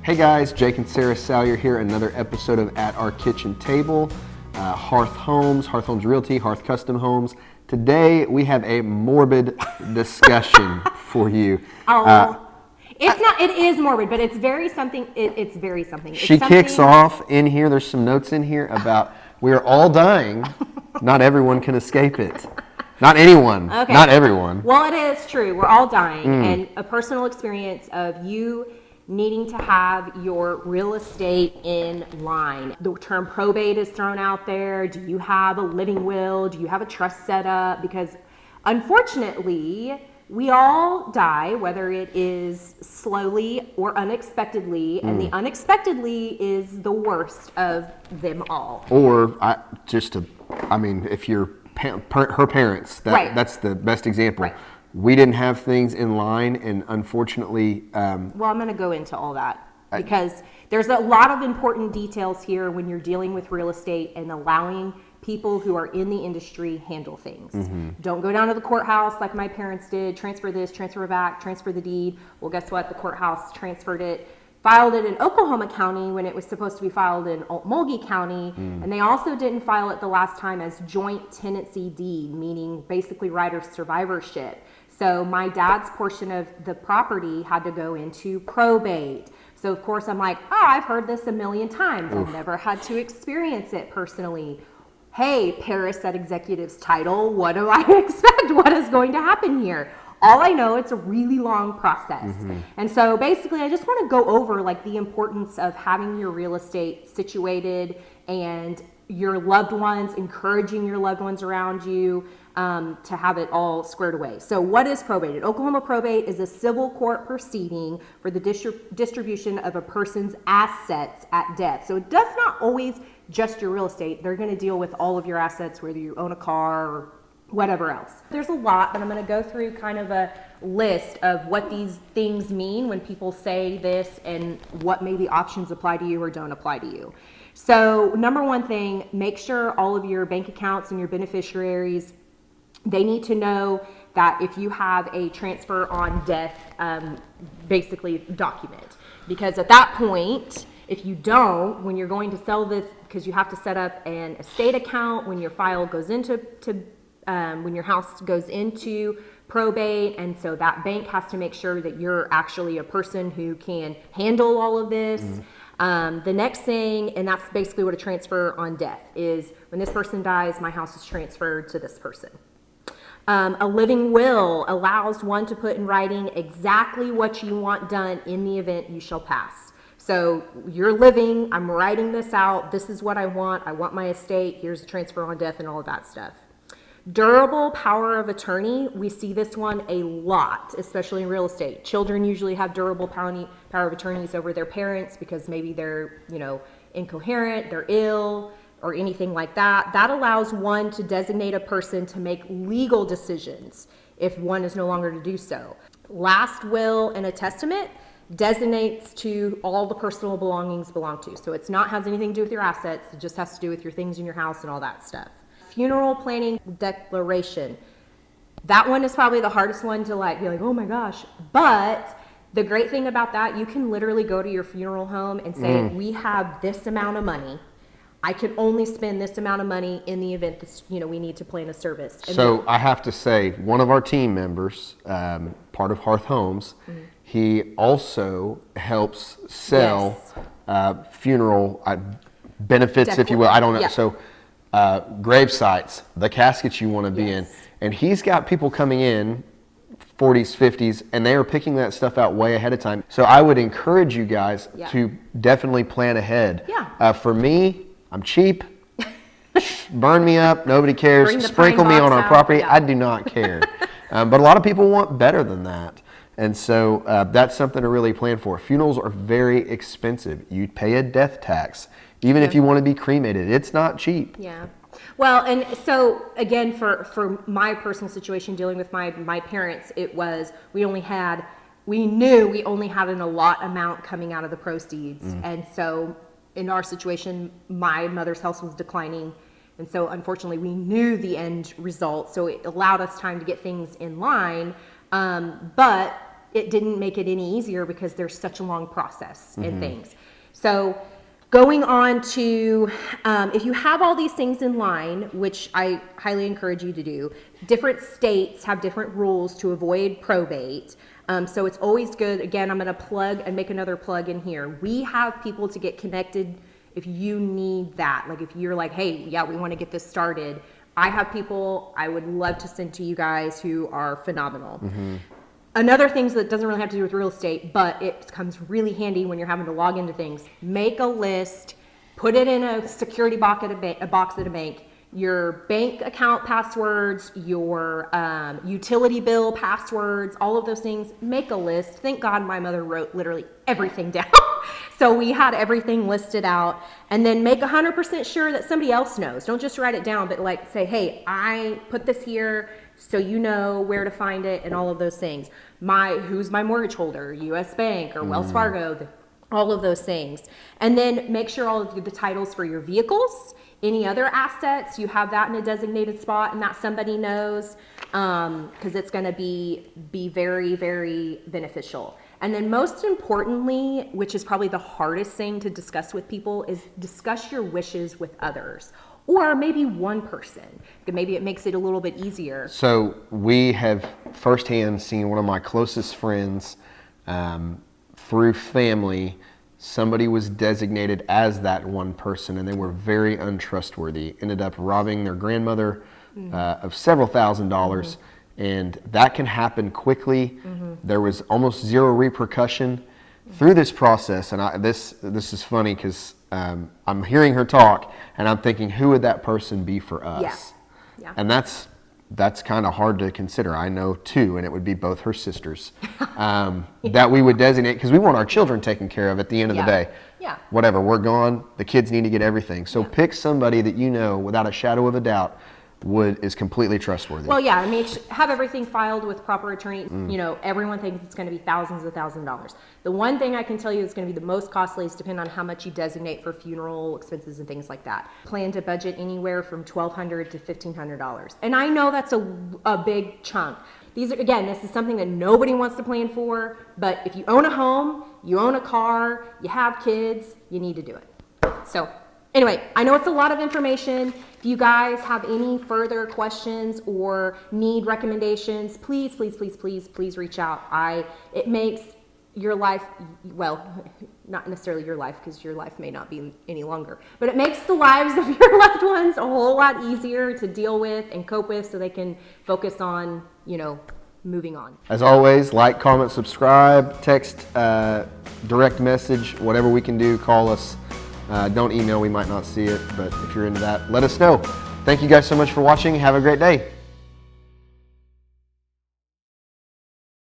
Hey guys, Jake and Sarah Salyer here, another episode of At Our Kitchen Table, Hearth Homes Realty, Hearth Custom Homes. Today we have a morbid discussion for you. It is morbid, but it's very something. It's very something. She kicks off in here. There's some notes in here about we are all dying. Not everyone can escape it. Not anyone. Okay. Not everyone. Well, it is true. We're all dying, and a personal experience of you needing to have your real estate in line. The term probate is thrown out there. Do you have a living will? Do you have a trust set up? Because unfortunately, we all die, whether it is slowly or unexpectedly, and the unexpectedly is the worst of them all. Or if you're her parents, that's the best example. Right. We didn't have things in line, and unfortunately... well, I'm going to go into all that because there's a lot of important details here when you're dealing with real estate and allowing people who are in the industry handle things. Mm-hmm. Don't go down to the courthouse like my parents did, transfer this, transfer back, transfer the deed. Well, guess what? The courthouse transferred it, filed it in Oklahoma County when it was supposed to be filed in Mulgee County. And they also didn't file it the last time as joint tenancy deed, meaning basically right of survivorship. So my dad's portion of the property had to go into probate. So of course I'm like, I've heard this a million times. I've never had to experience it personally. Hey, Paris, that executive's title, what do I expect? What is going to happen here? All I know, it's a really long process. And so basically I just want to go over like the importance of having your real estate situated and your loved ones, encouraging your loved ones around you to have it all squared away. So what is probate? Oklahoma probate is a civil court proceeding for the distribution of a person's assets at death. So it does not always just your real estate. They're going to deal with all of your assets, whether you own a car or whatever else. There's a lot, but I'm going to go through kind of a list of what these things mean when people say this and what maybe options apply to you or don't apply to you. So number one thing, make sure all of your bank accounts and your beneficiaries, they need to know that if you have a transfer on death, basically document. Because at that point, if you don't, when you're going to sell this, because you have to set up an estate account when your file goes into when your house goes into probate, and so that bank has to make sure that you're actually a person who can handle all of this. The next thing, and that's basically what a transfer on death is, when this person dies, my house is transferred to this person. A living will allows one to put in writing exactly what you want done in the event you shall pass. So you're living, I'm writing this out, this is what I want my estate, here's the transfer on death and all of that stuff. Durable power of attorney, we see this one a lot, especially in real estate. Children usually have durable power of attorneys over their parents because maybe they're, incoherent, they're ill, or anything like that. That allows one to designate a person to make legal decisions if one is no longer to do so. Last will and a testament designates to all the personal belongings belong to. So it's not has anything to do with your assets, it just has to do with your things in your house and all that stuff. Funeral planning declaration. That one is probably the hardest one to be like, oh my gosh. But the great thing about that, you can literally go to your funeral home and say, we have this amount of money. I can only spend this amount of money in the event that, we need to plan a service. And so I have to say, one of our team members, part of Hearth Homes, he also helps sell funeral benefits, if you will. I don't know. Yeah. So grave sites, the caskets you want to be in. And he's got people coming in, 40s, 50s, and they are picking that stuff out way ahead of time. So I would encourage you guys to definitely plan ahead. Yeah. For me, I'm cheap. Burn me up. Nobody cares. Sprinkle me on our property. Yeah. I do not care. But a lot of people want better than that. And so that's something to really plan for. Funerals are very expensive. You pay a death tax. Even if you want to be cremated, it's not cheap. Yeah. Well, and so again, for my personal situation dealing with my parents, it was we knew we only had an allot amount coming out of the proceeds. And so in our situation, my mother's health was declining. And so unfortunately we knew the end result. So it allowed us time to get things in line. But it didn't make it any easier because there's such a long process and things. So going on to, if you have all these things in line, which I highly encourage you to do, different states have different rules to avoid probate. So it's always good. Again, I'm going to plug and make another plug in here. We have people to get connected if you need that. Like if you're like, hey, yeah, we want to get this started. I have people I would love to send to you guys who are phenomenal. Another thing that doesn't really have to do with real estate, but it comes really handy when you're having to log into things. Make a list, put it in a security box at a bank. Your bank account passwords, your utility bill passwords, all of those things, make a list. Thank God my mother wrote literally everything down. So we had everything listed out, and then make 100% sure that somebody else knows. Don't just write it down, but like say, hey, I put this here so you know where to find it and all of those things. Who's my mortgage holder, US Bank or Wells Fargo, all of those things. And then make sure all of the titles for your vehicles, any other assets, you have that in a designated spot and that somebody knows, because it's going to be very, very beneficial. And then most importantly, which is probably the hardest thing to discuss with people, is discuss your wishes with others. Or maybe one person. Maybe it makes it a little bit easier. So we have firsthand seen one of my closest friends through family. Somebody was designated as that one person, and they were very untrustworthy. Ended up robbing their grandmother of several $1,000s, and that can happen quickly. There was almost zero repercussion through this process, and this is funny because I'm hearing her talk, and I'm thinking, who would that person be for us? Yeah. And that's kind of hard to consider. I know two, and it would be both her sisters that we would designate, because we want our children taken care of at the end of the day. Yeah. Whatever, we're gone, the kids need to get everything. So pick somebody that you know without a shadow of a doubt is completely trustworthy. Well, yeah, I mean, have everything filed with proper attorney. You know, everyone thinks it's going to be thousands of $1,000s. The one thing I can tell you is going to be the most costly is depending on how much you designate for funeral expenses and things like that. Plan to budget anywhere from $1,200 to $1,500. And I know that's a big chunk. This is something that nobody wants to plan for, but if you own a home, you own a car, you have kids, you need to do it. So anyway, I know it's a lot of information. If you guys have any further questions or need recommendations, please reach out. It makes your life, well, not necessarily your life, because your life may not be any longer, but it makes the lives of your loved ones a whole lot easier to deal with and cope with, so they can focus on, moving on. As always, like, comment, subscribe, text, direct message, whatever we can do, call us. Don't email, we might not see it, but if you're into that, let us know. Thank you guys so much for watching. Have a great day.